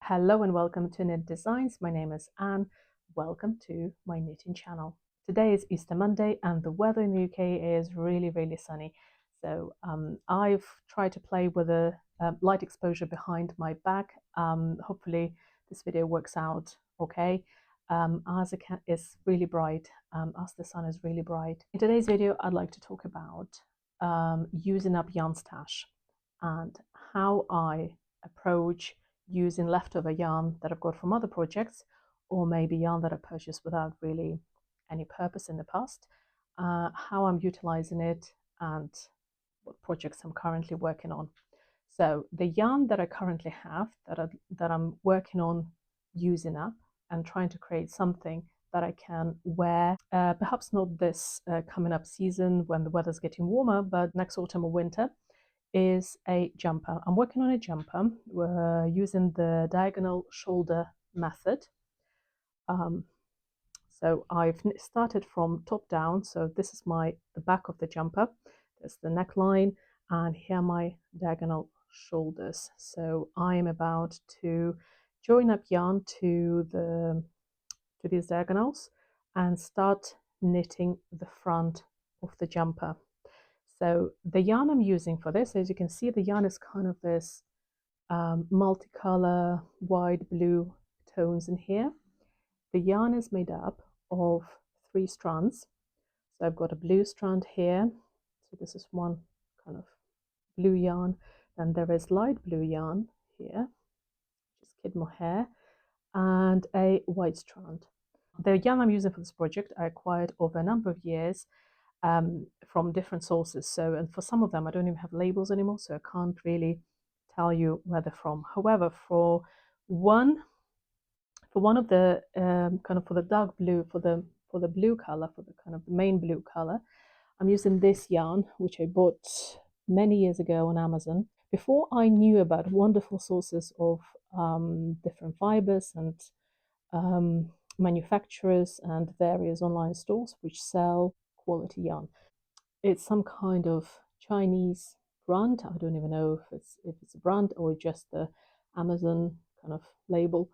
Hello and welcome to Knit Designs. My name is Anne. Welcome to my knitting channel. Today is Easter Monday and the weather in the UK is really sunny. So I've tried to play with a light exposure behind my back. Hopefully this video works out okay. As it is really bright, as the sun is really bright. In today's video, I'd like to talk about using up yarn stash and how I approach using leftover yarn that I've got from other projects, or maybe yarn that I purchased without really any purpose in the past, how I'm utilizing it, and what projects I'm currently working on. So the yarn that I currently have that I'm working on using up and trying to create something that I can wear, perhaps not this coming up season when the weather's getting warmer, but next autumn or winter, is a jumper. I'm working on a jumper using the diagonal shoulder method. So I've started from top down. So this is the back of the jumper. There's the neckline, and here are my diagonal shoulders. So I am about to join up yarn to these diagonals and start knitting the front of the jumper. So the yarn I'm using for this, as you can see, the yarn is kind of this multicolor white blue tones in here. The yarn is made up of 3 strands. So I've got a blue strand here. So this is one kind of blue yarn. Then there is light blue yarn here, which is kid mohair, and a white strand. The yarn I'm using for this project I acquired over a number of years from different sources. So, and for some of them, I don't even have labels anymore, so I can't really tell you where they're from. However, for one of the for the dark blue, for the blue color, for the kind of the main blue color, I'm using this yarn, which I bought many years ago on Amazon. Before I knew about wonderful sources of different fibers and manufacturers and various online stores which sell quality yarn. It's some kind of Chinese brand. I don't even know if it's a brand or just the Amazon kind of label.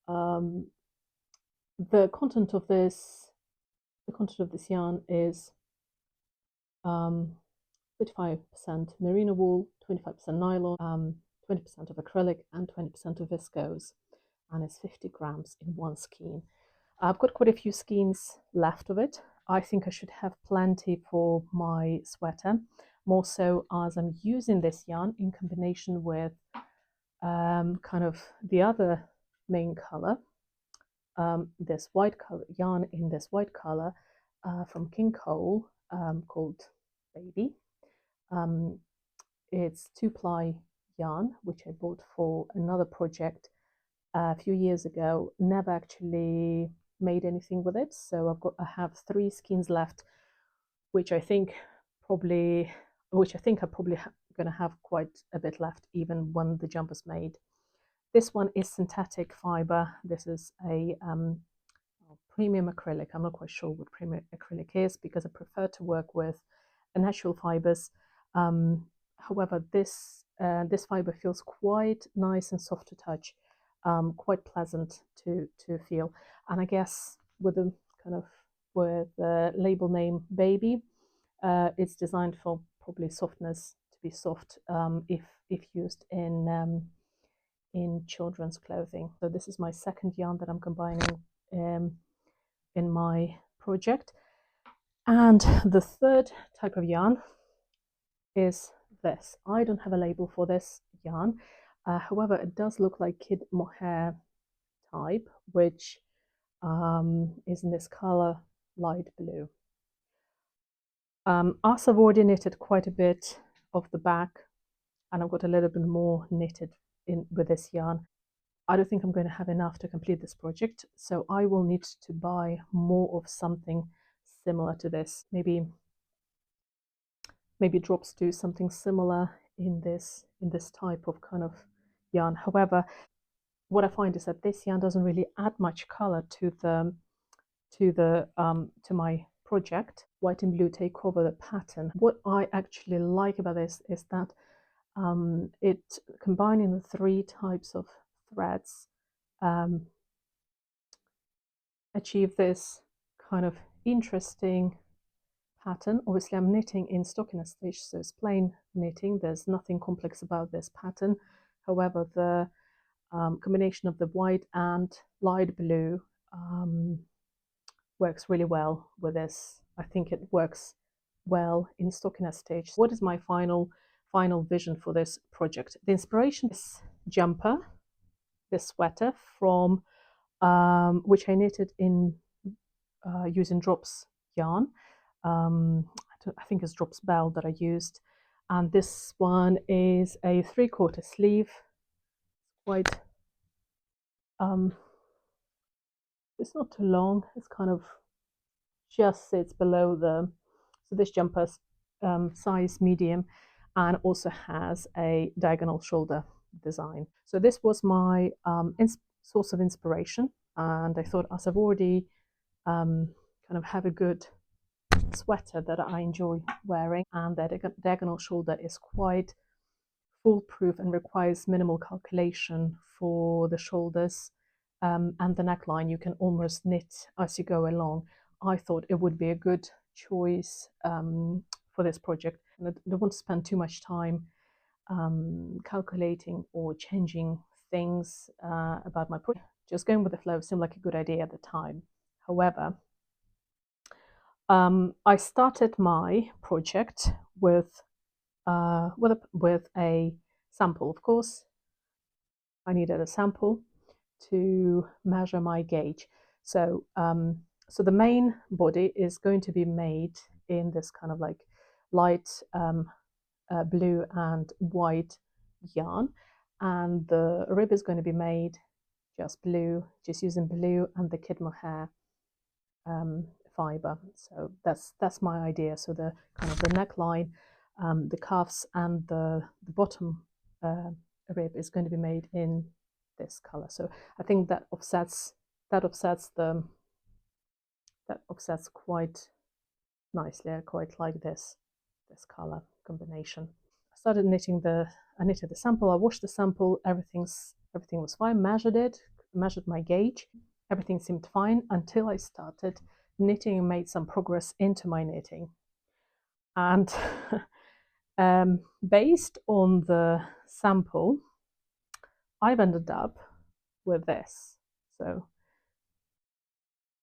The content of this yarn is 35% merino wool, 25% nylon, 20% of acrylic, and 20% of viscose, and it's 50 grams in one skein. I've got quite a few skeins left of it. I think I should have plenty for my sweater, more so as I'm using this yarn in combination with kind of the other main color, this white color yarn in this white color from King Cole called Baby. It's 2-ply yarn, which I bought for another project a few years ago. Never actually made anything with it, so I have 3 skeins left, which I think I'm probably going to have quite a bit left even when the jumper's made. This one is synthetic fiber. This is a premium acrylic. I'm not quite sure what premium acrylic is because I prefer to work with natural fibers. However, this fiber feels quite nice and soft to touch. Quite pleasant to feel, and I guess with the label name Baby, it's designed for probably softness, to be soft if used in children's clothing. So this is my second yarn that I'm combining in my project, and the third type of yarn is this. I don't have a label for this yarn. However, it does look like kid mohair type, which is in this color light blue. As I've already knitted quite a bit of the back, and I've got a little bit more knitted in with this yarn, I don't think I'm going to have enough to complete this project, so I will need to buy more of something similar to this. Maybe drops do something similar in this type of kind of yarn. However, what I find is that this yarn doesn't really add much color to my project. White and blue take over the pattern. What I actually like about this is that it combining the 3 types of threads um, achieve this kind of interesting pattern. Obviously, I'm knitting in stockinette stitch, so it's plain knitting. There's nothing complex about this pattern. However, the combination of the white and light blue works really well with this. I think it works well in stockinette stitch. What is my final vision for this project? The inspiration is jumper, this sweater from which I knitted in using Drops yarn. I think it's Drops Bell that I used, and this one is a 3/4 sleeve. Quite it's not too long. It's kind of just sits below the. So this jumper's size medium, and also has a diagonal shoulder design. So this was my source of inspiration, and I thought, as I've already kind of have a good sweater that I enjoy wearing, and that diagonal shoulder is quite foolproof and requires minimal calculation for the shoulders, and the neckline you can almost knit as you go along. I thought it would be a good choice for this project. And I don't want to spend too much time calculating or changing things about my project. Just going with the flow seemed like a good idea at the time. However, I started my project with a sample. Of course, I needed a sample to measure my gauge. So, so the main body is going to be made in this kind of like light blue and white yarn, and the rib is going to be made just blue, just using blue and the kid mohair fiber. So that's my idea. So the kind of the neckline, the cuffs, and the bottom rib is going to be made in this color. So I think that offsets quite nicely. I quite like this color combination. I knitted the sample. I washed the sample. Everything was fine. Measured my gauge. Everything seemed fine until I started knitting and made some progress into my knitting. And based on the sample, I've ended up with this. So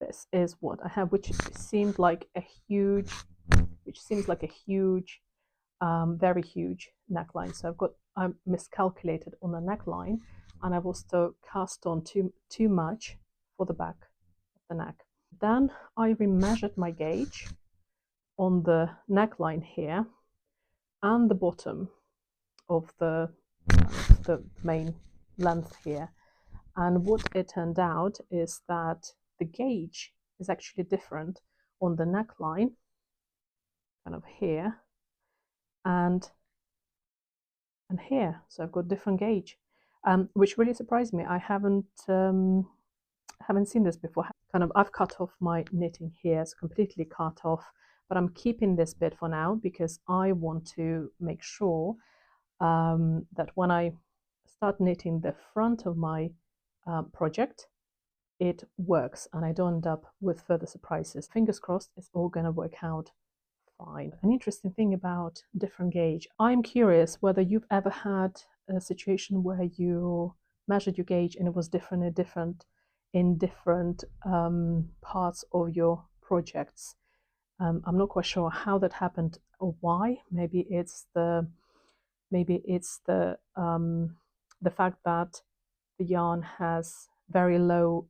this is what I have, which seems like a huge, very huge neckline. So I miscalculated on the neckline, and I've also cast on too much for the back of the neck. Then I remeasured my gauge on the neckline here and the bottom of the main length here. And what it turned out is that the gauge is actually different on the neckline, kind of here, and here. So I've got different gauge, which really surprised me. I haven't seen this before. Kind of, I've cut off my knitting here, it's completely cut off, but I'm keeping this bit for now because I want to make sure that when I start knitting the front of my project, it works and I don't end up with further surprises. Fingers crossed, it's all going to work out fine. An interesting thing about different gauge, I'm curious whether you've ever had a situation where you measured your gauge and it was different in different parts of your projects. I'm not quite sure how that happened or why. Maybe it's the fact that the yarn has very low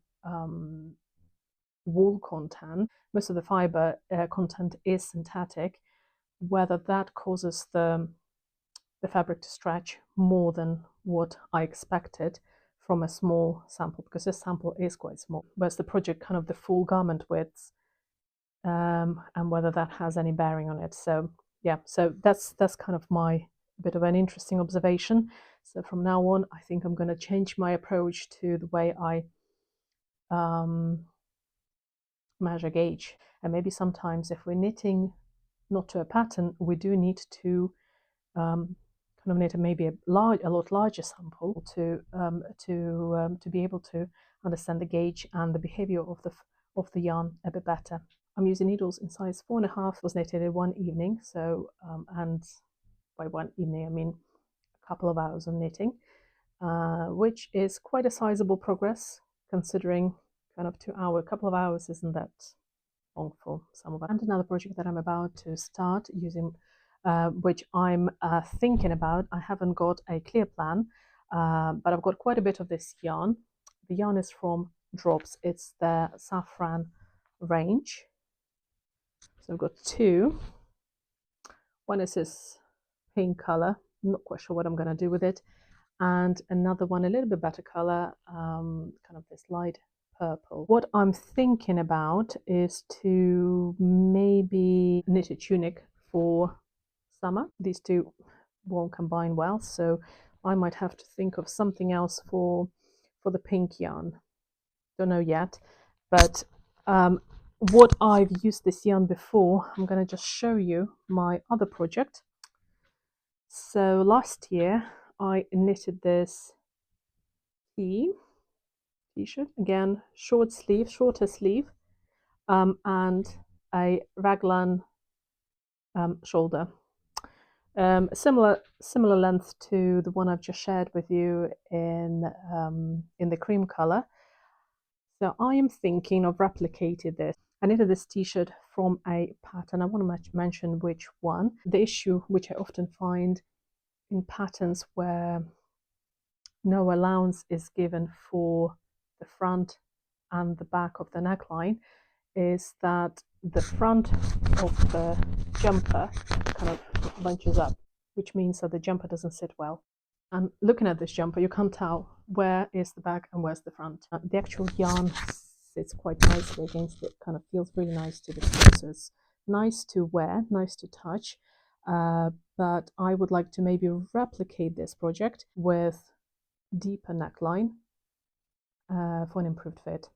wool content. Most of the fiber content is synthetic. Whether that causes the fabric to stretch more than what I expected from a small sample, because this sample is quite small. Whereas the project kind of the full garment widths, and whether that has any bearing on it. So yeah, so that's kind of my bit of an interesting observation. So from now on, I think I'm going to change my approach to the way I measure gauge. And maybe sometimes if we're knitting not to a pattern, we do need to kind kind of knit maybe a lot larger sample to be able to understand the gauge and the behavior of the yarn a bit better. I'm using needles in size 4.5. Was knitted in one evening, so and by one evening I mean a couple of hours of knitting, which is quite a sizable progress considering kind of 2 hour, a couple of hours isn't that long for some of us. And another project that I'm about to start using, which I'm thinking about. I haven't got a clear plan, but I've got quite a bit of this yarn. The yarn is from Drops. It's the Saffron range. So I've got two. One is this pink color. I'm not quite sure what I'm going to do with it. And another one, a little bit better color, kind of this light purple. What I'm thinking about is to maybe knit a tunic for summer. These two won't combine well, so I might have to think of something else for the pink yarn. Don't know yet, but what I've used this yarn before, I'm going to just show you my other project. So last year I knitted this t-shirt, again shorter sleeve, and a raglan shoulder, similar length to the one I've just shared with you in the cream color. So I am thinking of replicating this. I knitted this t-shirt from a pattern. I want to mention which one. The issue which I often find in patterns where no allowance is given for the front and the back of the neckline is that the front of the jumper kind of bunches up, which means that the jumper doesn't sit well. And looking at this jumper, you can't tell where is the back and where's the front. The actual yarn sits quite nicely against it, kind of feels really nice to the skin. So it's nice to wear, nice to touch, but I would like to maybe replicate this project with deeper neckline for an improved fit.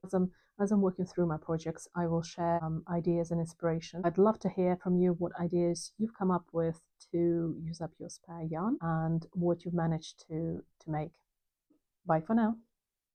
As I'm working through my projects, I will share ideas and inspiration. I'd love to hear from you what ideas you've come up with to use up your spare yarn and what you've managed to make. Bye for now.